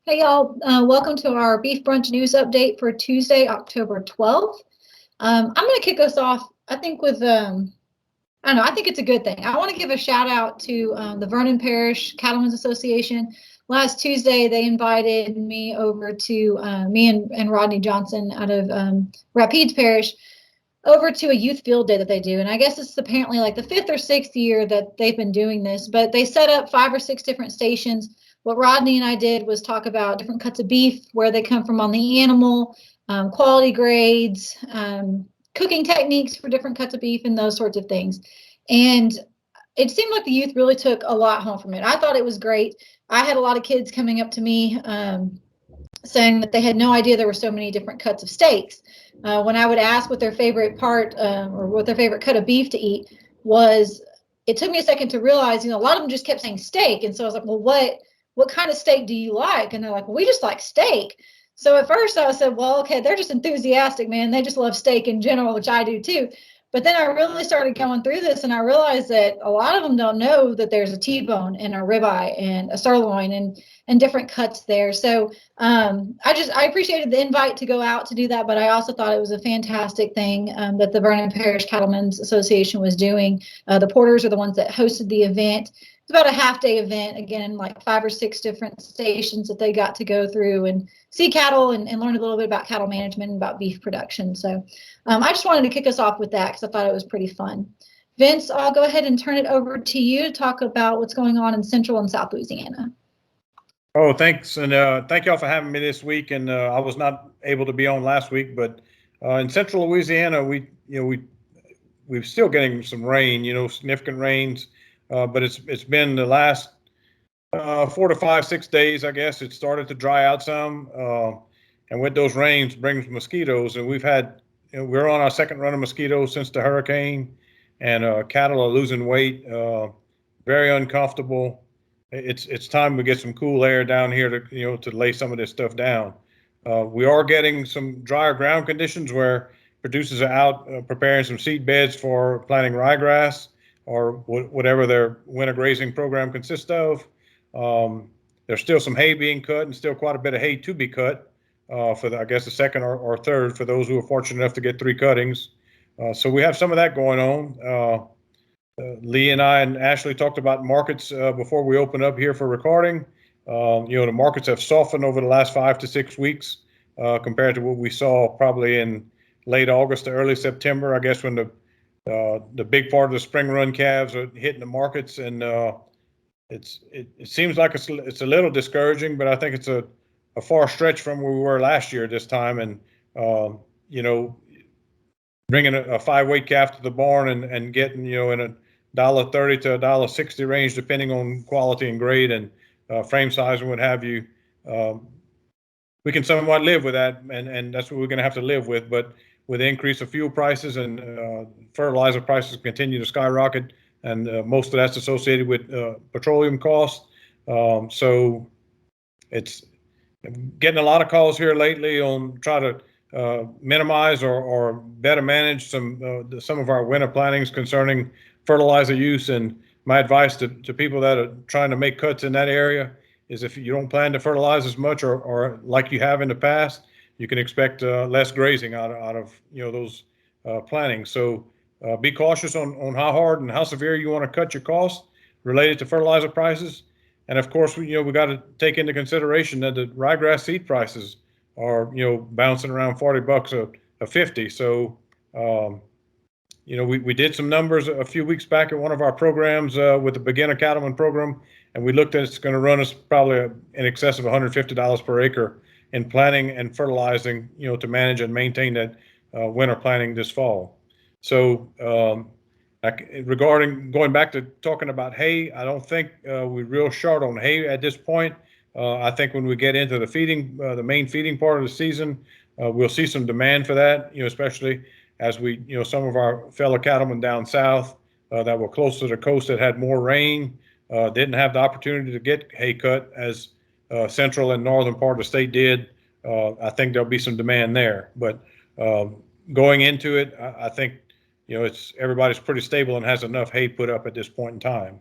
Hey y'all, welcome to our Beef Brunch News Update for Tuesday, October 12th. I'm going to kick us off, I think, with, I don't know, I think it's a good thing. I want to give a shout out to the Vernon Parish Cattlemen's Association. Last Tuesday, they invited me over to, me and Rodney Johnson out of Rapides Parish, over to a youth field day that they do. And I guess it's apparently like the fifth or sixth year that they've been doing this, but they set up 5 or 6 different stations. What Rodney and I did was talk about different cuts of beef, where they come from on the animal, quality grades, cooking techniques for different cuts of beef, and those sorts of things. And it seemed like the youth really took a lot home from it. I thought it was great. I had a lot of kids coming up to me saying that they had no idea there were so many different cuts of steaks. When I would ask what their favorite part or what their favorite cut of beef to eat was, it took me a second to realize, a lot of them just kept saying steak. And so I was like, well, what kind of steak do you like? And they're like, well, we just like steak. So at first I said, well, okay, they're just enthusiastic, man. They just love steak in general, which I do too. But then I really started going through this, and I realized that a lot of them don't know that there's a T-bone and a ribeye and a sirloin and different cuts there. So I appreciated the invite to go out to do that, but I also thought it was a fantastic thing that the Vernon Parish Cattlemen's Association was doing. The Porters are the ones that hosted the event. It's about a half-day event, again, like 5 or 6 different stations that they got to go through and see cattle and learn a little bit about cattle management and about beef production. So I just wanted to kick us off with that because I thought it was pretty fun. Vince, I'll go ahead and turn it over to you to talk about what's going on in Central and South Louisiana. Oh, thanks, and thank y'all for having me this week. And I was not able to be on last week, but in Central Louisiana, we're still getting some rain, significant rains, but it's been the last 4 to 5, 6 days, I guess. It started to dry out some, and with those rains brings mosquitoes, and we're on our second run of mosquitoes since the hurricane, and cattle are losing weight, very uncomfortable. It's time we get some cool air down here to lay some of this stuff down. We are getting some drier ground conditions where producers are out preparing some seed beds for planting ryegrass or whatever their winter grazing program consists of. There's still some hay being cut and still quite a bit of hay to be cut for I guess the second or third for those who are fortunate enough to get 3 cuttings. So we have some of that going on. Lee and I and Ashley talked about markets before we open up here for recording. The markets have softened over the last 5 to 6 weeks compared to what we saw probably in late August to early September, I guess, when the big part of the spring run calves are hitting the markets. And it seems like it's a little discouraging, but I think it's a far stretch from where we were last year at this time. And, bringing a 5 weight calf to the barn and getting, in a $1.30 to $1.60 range, depending on quality and grade and frame size and what have you. We can somewhat live with that, and that's what we're going to have to live with. But with the increase of fuel prices and fertilizer prices continue to skyrocket, and most of that's associated with petroleum costs. So it's getting a lot of calls here lately on try to minimize or better manage some of our winter plantings concerning fertilizer use. And my advice to people that are trying to make cuts in that area is, if you don't plan to fertilize as much or like you have in the past, you can expect less grazing out of those plantings. So be cautious on how hard and how severe you want to cut your costs related to fertilizer prices. And of course, we got to take into consideration that the ryegrass seed prices are bouncing around $40 a 50. So we did some numbers a few weeks back at one of our programs with the beginner cattleman program, and we looked at it's going to run us probably in excess of $150 per acre in planting and fertilizing, to manage and maintain that winter planting this fall. So regarding going back to talking about hay, I don't think we're real short on hay at this point. I think when we get into the main feeding part of the season, we'll see some demand for that, especially as some of our fellow cattlemen down south that were close to the coast that had more rain didn't have the opportunity to get hay cut as central and northern part of the state did. I think there'll be some demand there. But going into it, I think everybody's pretty stable and has enough hay put up at this point in time.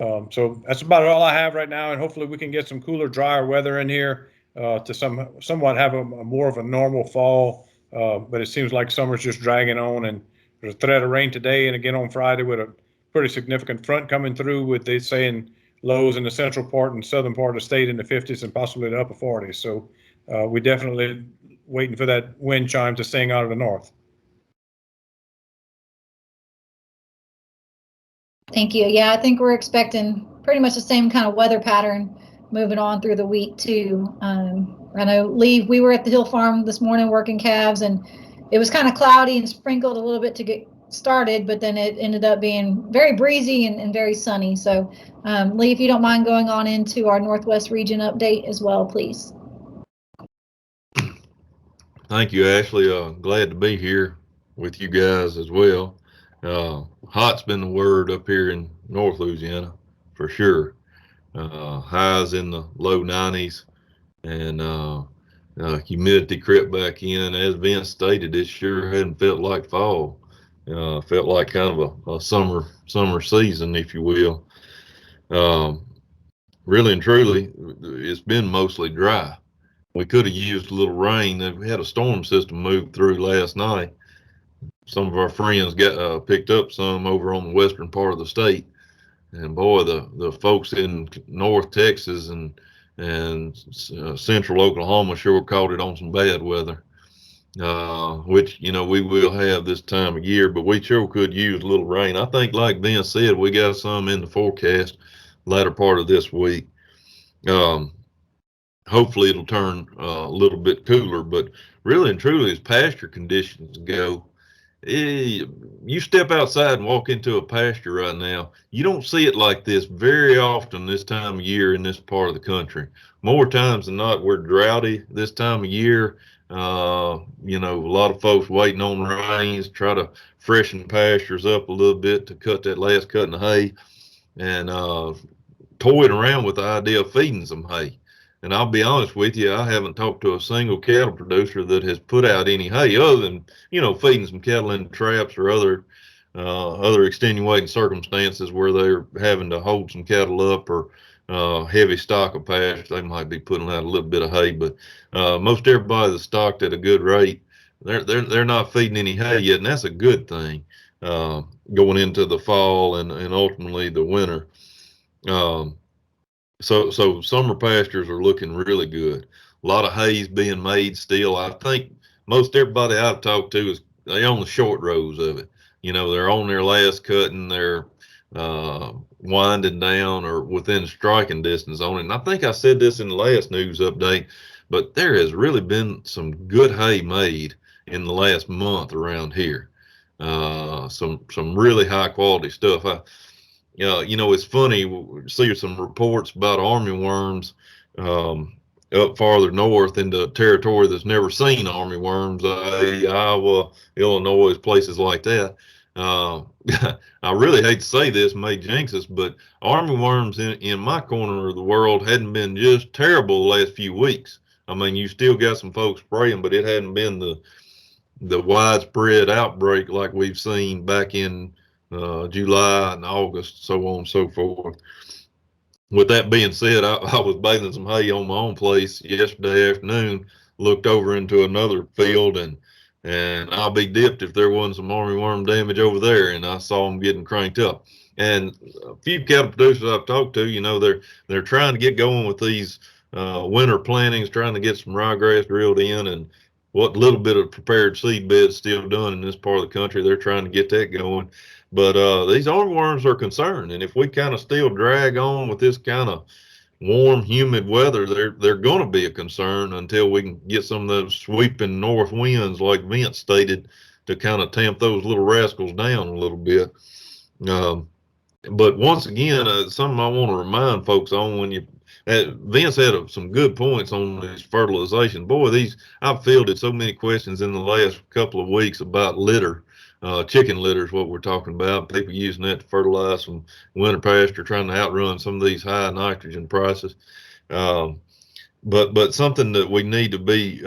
So that's about all I have right now, and hopefully we can get some cooler, drier weather in here to somewhat have a more of a normal fall. But it seems like summer's just dragging on, and there's a threat of rain today and again on Friday with a pretty significant front coming through, with they saying lows in the central part and southern part of the state in the 50s and possibly the upper 40s. So we definitely waiting for that wind chime to sing out of the north. Thank you. Yeah, I think we're expecting pretty much the same kind of weather pattern moving on through the week too. I know we were at the Hill Farm this morning working calves, and it was kind of cloudy and sprinkled a little bit to get started, but then it ended up being very breezy and very sunny. So Lee, if you don't mind going on into our Northwest region update as well, please. Thank you, Ashley. Glad to be here with you guys as well. Hot's been the word up here in North Louisiana for sure. Highs in the low 90s, and humidity crept back in. As Vince stated, it sure hadn't felt like fall. Felt like kind of a summer season, if you will. Really and truly, it's been mostly dry. We could have used a little rain. We had a storm system move through last night. Some of our friends got picked up some over on the western part of the state, and boy, the folks in North Texas and central Oklahoma sure caught it on some bad weather, which we will have this time of year. But we sure could use a little rain. I think, like Ben said, we got some in the forecast latter part of this week. Hopefully it'll turn a little bit cooler, but really and truly, as pasture conditions go, you step outside and walk into a pasture right now, you don't see it like this very often this time of year in this part of the country. More times than not, we're droughty this time of year. A lot of folks waiting on rains, try to freshen pastures up a little bit to cut that last cut in hay, and toying around with the idea of feeding some hay. And I'll be honest with you, I haven't talked to a single cattle producer that has put out any hay other than, feeding some cattle in traps or other extenuating circumstances where they're having to hold some cattle up, or heavy stock of pasture. They might be putting out a little bit of hay, but most everybody that's stocked at a good rate, they're not feeding any hay yet, and that's a good thing going into the fall and ultimately the winter. So summer pastures are looking really good. A lot of hay's being made still. I think most everybody I've talked to is they on the short rows of it. They're on their last cut and they're winding down or within striking distance on it. And I think I said this in the last news update, but there has really been some good hay made in the last month around here. Some really high quality stuff. It's funny, we see some reports about armyworms up farther north into territory that's never seen armyworms, Iowa, Illinois, places like that. I really hate to say this, may jinx us, but armyworms in my corner of the world hadn't been just terrible the last few weeks. I mean, you still got some folks spraying, but it hadn't been the widespread outbreak like we've seen back in July and August, so on and so forth. With that being said, I was bathing some hay on my own place yesterday afternoon, looked over into another field, and I'll be dipped if there wasn't some armyworm damage over there, and I saw them getting cranked up. And a few cattle producers I've talked to, they're trying to get going with these winter plantings, trying to get some ryegrass drilled in, and what little bit of prepared seed beds still done in this part of the country, they're trying to get that going. But these armyworms are concerned, and if we kind of still drag on with this kind of warm, humid weather, they're going to be a concern until we can get some of those sweeping north winds, like Vince stated, to kind of tamp those little rascals down a little bit. But once again, something I want to remind folks on Vince had some good points on this fertilization. Boy, I've fielded so many questions in the last couple of weeks about litter. Chicken litter is what we're talking about. People using that to fertilize some winter pasture, trying to outrun some of these high nitrogen prices. But something that we need to be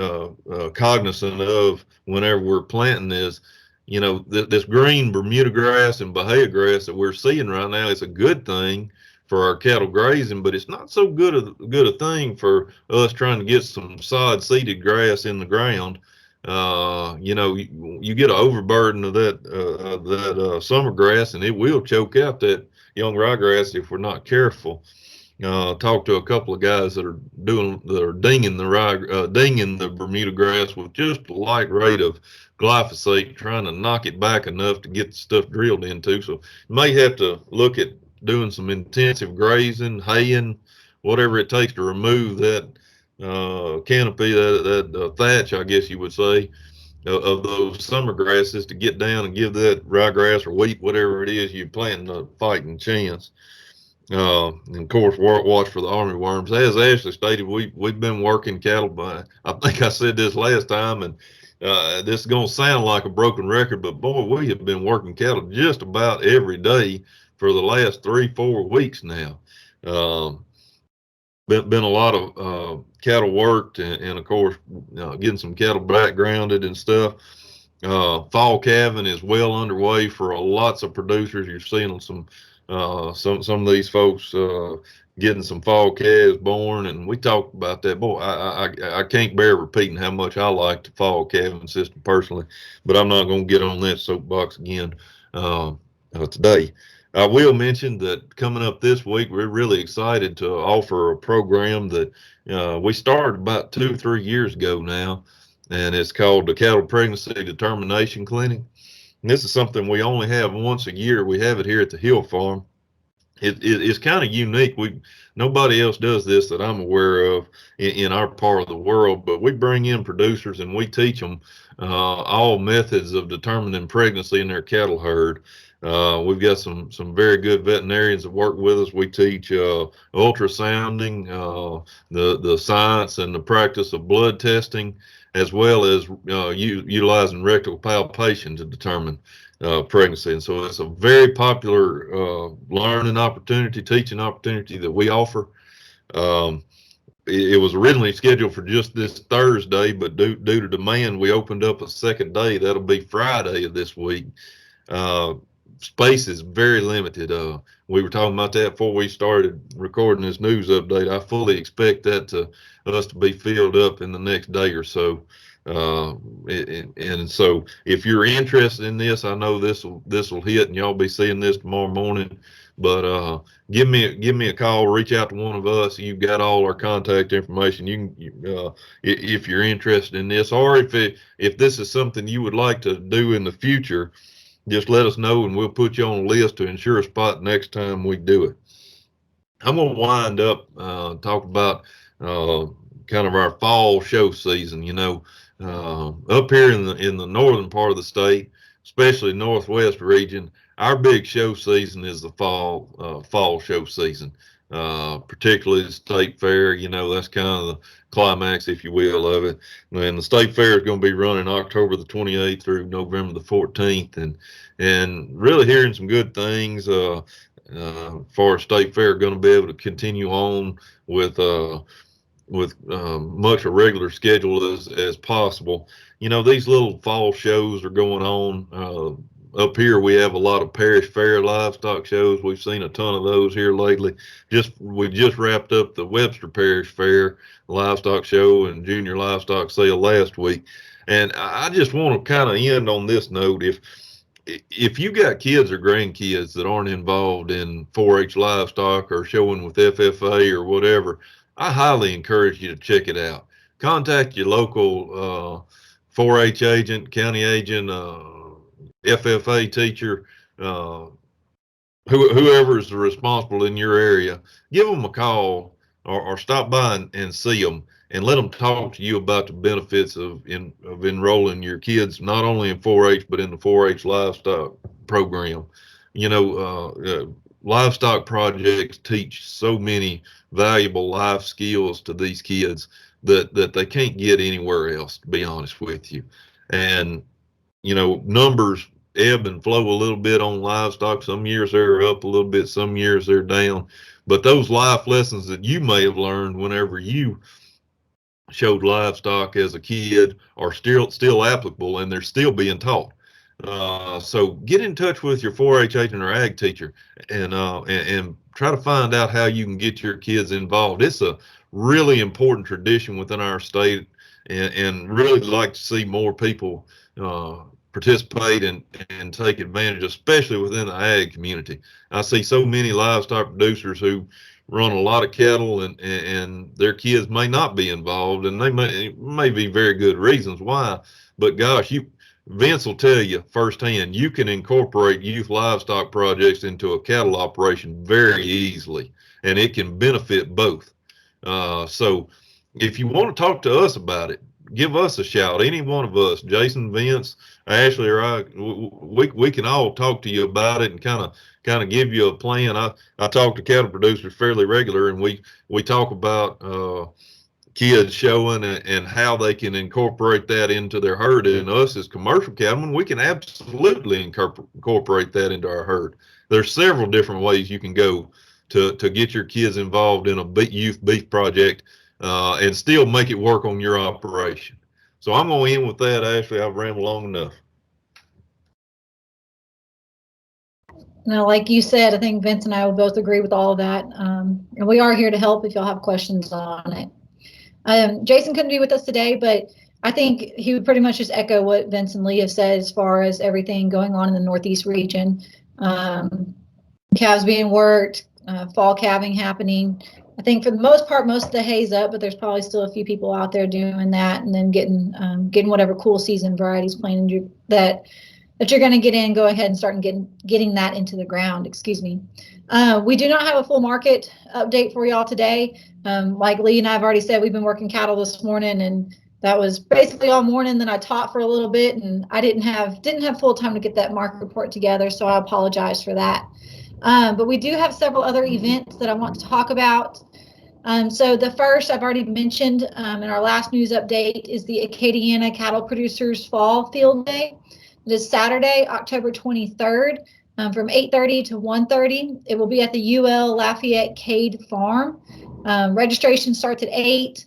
cognizant of whenever we're planting is, this green Bermuda grass and Bahia grass that we're seeing right now is a good thing for our cattle grazing, but it's not so good a thing for us trying to get some sod seeded grass in the ground. You know, you get an overburden of that summer grass, and it will choke out that young ryegrass if we're not careful. Talked to a couple of guys that are dinging the Bermuda grass with just a light rate of glyphosate, trying to knock it back enough to get the stuff drilled into. So you may have to look at doing some intensive grazing, haying, whatever it takes to remove that canopy, that thatch, I guess you would say, of those summer grasses to get down and give that ryegrass or wheat, whatever it is you're planting, a fighting chance. And of course, watch for the army worms. As Ashley stated, we've been working cattle by, I think I said this last time, and this is going to sound like a broken record, but boy, we have been working cattle just about every day for the last 3-4 weeks now. Been a lot of cattle worked, and of course, getting some cattle backgrounded and stuff. Fall calving is well underway for lots of producers. You're seeing some of these folks getting some fall calves born, and we talked about that. Boy, I can't bear repeating how much I like the fall calving system personally, but I'm not going to get on that soapbox again today. I will mention that coming up this week, we're really excited to offer a program that we started about 2-3 years ago now, and it's called the Cattle Pregnancy Determination Clinic. And this is something we only have once a year. We have it here at the Hill Farm. It's kind of unique. Nobody else does this that I'm aware of in our part of the world, but we bring in producers and we teach them all methods of determining pregnancy in their cattle herd. We've got some very good veterinarians that work with us. We teach ultrasounding, the science and the practice of blood testing, as well as utilizing rectal palpation to determine pregnancy. And so it's a very popular learning opportunity, teaching opportunity that we offer. It was originally scheduled for just this Thursday, but due to demand, we opened up a second day. That'll be Friday of this week. Space is very limited. We were talking about that before we started recording this news update. I fully expect that us to be filled up in the next day or so. And so if you're interested in this, I know this will hit, and y'all be seeing this tomorrow morning. But give me a call, reach out to one of us. You've got all our contact information. You can, if you're interested in this, or if this is something you would like to do in the future, just let us know and we'll put you on a list to ensure a spot next time we do it. I'm going to wind up talk about kind of our fall show season. You know, up here in the northern part of the state, especially northwest region, our big show season is the fall show season. Particularly the state fair. You know, that's kind of the climax, if you will, of it. And the state fair is going to be running October the 28th through November the 14th, and really hearing some good things. For state fair, going to be able to continue on with much a regular schedule as possible. You know, these little fall shows are going on. Up here, we have a lot of parish fair livestock shows. We've seen a ton of those here lately. We just wrapped up the Webster Parish Fair livestock show and junior livestock sale last week. And I just want to kind of end on this note. If you got kids or grandkids that aren't involved in 4-H livestock or showing with FFA or whatever, I highly encourage you to check it out. Contact your local 4-H agent, county agent, FFA teacher, whoever is responsible in your area. Give them a call or stop by and see them and let them talk to you about the benefits of enrolling your kids not only in 4-H but in the 4-H livestock program. You know, livestock projects teach so many valuable life skills to these kids that they can't get anywhere else, to be honest with you. And you know, numbers ebb and flow a little bit on livestock. Some years they're up a little bit, some years they're down. But those life lessons that you may have learned whenever you showed livestock as a kid are still applicable, and they're still being taught. So get in touch with your 4-H agent or ag teacher and try to find out how you can get your kids involved. It's a really important tradition within our state, and really like to see more people participate and take advantage, especially within the ag community. I see so many livestock producers who run a lot of cattle, and their kids may not be involved, and they may be very good reasons why. But gosh, Vince will tell you firsthand, you can incorporate youth livestock projects into a cattle operation very easily, and it can benefit both. So if you want to talk to us about it, give us a shout. Any one of us, Jason, Vince, Ashley, or I, we can all talk to you about it and kind of give you a plan. I talk to cattle producers fairly regular, and we talk about kids showing and how they can incorporate that into their herd. And us as commercial cattlemen, we can absolutely incorporate that into our herd. There's several different ways you can go to get your kids involved in a youth beef project and still make it work on your operation. So I'm going to end with that, Ashley. I've rambled long enough. No, like you said, I think Vince and I would both agree with all of that. And we are here to help if y'all have questions on it. Jason couldn't be with us today, but I think he would pretty much just echo what Vince and Lee have said as far as everything going on in the Northeast region. Calves being worked, fall calving happening. I think for the most part, most of the hay's up, but there's probably still a few people out there doing that, and then getting whatever cool season varieties planted that you're going to get in. Go ahead and start getting that into the ground. Excuse me. We do not have a full market update for y'all today. Like Lee and I have already said, we've been working cattle this morning, and that was basically all morning. Then I taught for a little bit, and I didn't have full time to get that market report together, so I apologize for that. But we do have several other events that I want to talk about. So the first I've already mentioned in our last news update is the Acadiana Cattle Producers Fall Field Day. This Saturday, October 23rd, from 8:30 to 1:30. It will be at the UL Lafayette Cade Farm. Registration starts at 8.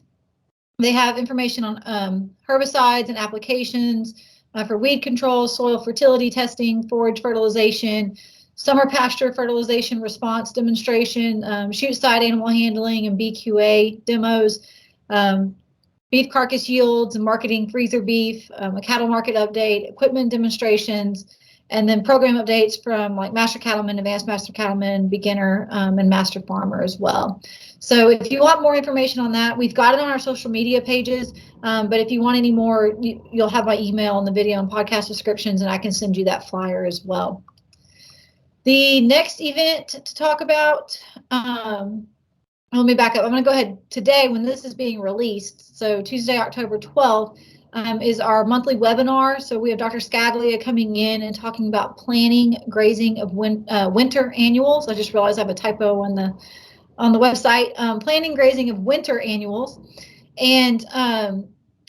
They have information on herbicides and applications for weed control, soil fertility testing, forage fertilization, summer pasture fertilization response demonstration, chute side animal handling and BQA demos, beef carcass yields and marketing freezer beef, a cattle market update, equipment demonstrations, and then program updates from like Master Cattleman, Advanced Master Cattleman, Beginner, and Master Farmer as well. So if you want more information on that, we've got it on our social media pages. But if you want any more, you'll have my email in the video and podcast descriptions, and I can send you that flyer as well. The next event to talk about, let me back up. I'm going to go ahead today when this is being released. So Tuesday, October 12th is our monthly webinar. So we have Dr. Scaglia coming in and talking about planning grazing of winter annuals. I just realized I have a typo on the website. Planning grazing of winter annuals. And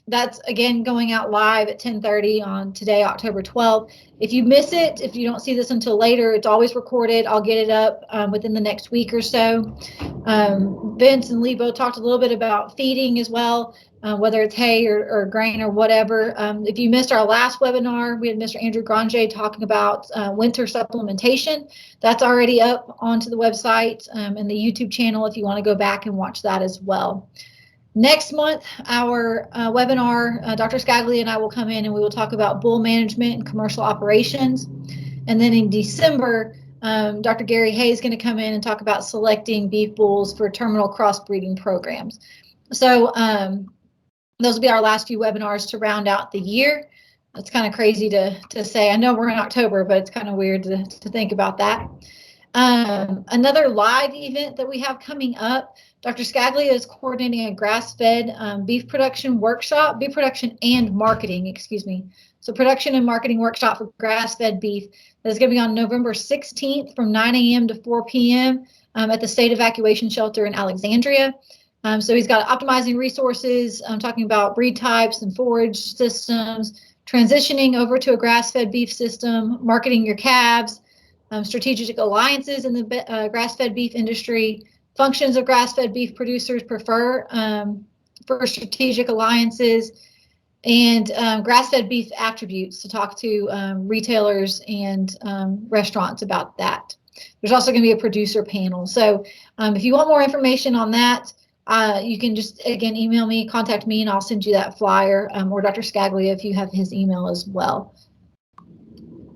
that's again going out live at 10:30 on today, October 12th. If you miss it, if you don't see this until later, it's always recorded. I'll get it up within the next week or so. Vince and Lee both talked a little bit about feeding as well, whether it's hay or grain or whatever. If you missed our last webinar, we had Mr. Andrew Granger talking about winter supplementation. That's already up onto the website and the YouTube channel if you want to go back and watch that as well. Next month, our webinar, Dr. Scaglia and I will come in and we will talk about bull management and commercial operations. And then in December, Dr. Gary Hay is going to come in and talk about selecting beef bulls for terminal crossbreeding programs. So those will be our last few webinars to round out the year. It's kind of crazy to say. I know we're in October, but it's kind of weird to think about that. Another live event that we have coming up, Dr. Scaglia is coordinating a grass-fed beef production workshop, beef production and marketing, excuse me. So production and marketing workshop for grass-fed beef that's going to be on November 16th from 9 a.m. to 4 p.m. At the State Evacuation Shelter in Alexandria. So he's got optimizing resources, talking about breed types and forage systems, transitioning over to a grass-fed beef system, marketing your calves, strategic alliances in the grass-fed beef industry, functions of grass-fed beef producers prefer for strategic alliances, and grass-fed beef attributes to talk to retailers and restaurants about that. There's also going to be a producer panel. So if you want more information on that, you can just, again, email me, contact me, and I'll send you that flyer, or Dr. Scaglia if you have his email as well.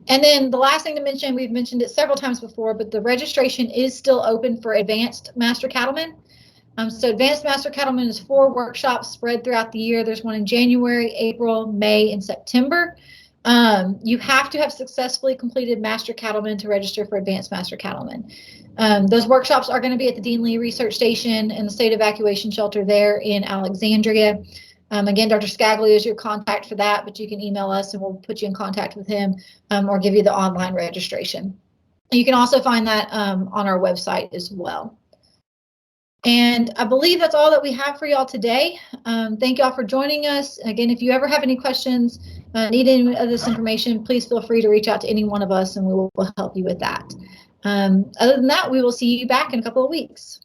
And then the last thing to mention, we've mentioned it several times before, but the registration is still open for Advanced Master Cattlemen. So Advanced Master Cattlemen is 4 workshops spread throughout the year. There's one in January, April, May, and September. You have to have successfully completed Master Cattlemen to register for Advanced Master Cattlemen. Those workshops are going to be at the Dean Lee Research Station and the State Evacuation Shelter there in Alexandria. Again, Dr. Scaglia is your contact for that, but you can email us and we'll put you in contact with him, or give you the online registration. You can also find that on our website as well. And I believe that's all that we have for y'all today. Thank y'all for joining us. Again, if you ever have any questions, need any of this information, please feel free to reach out to any one of us and we will help you with that. Other than that, we will see you back in a couple of weeks.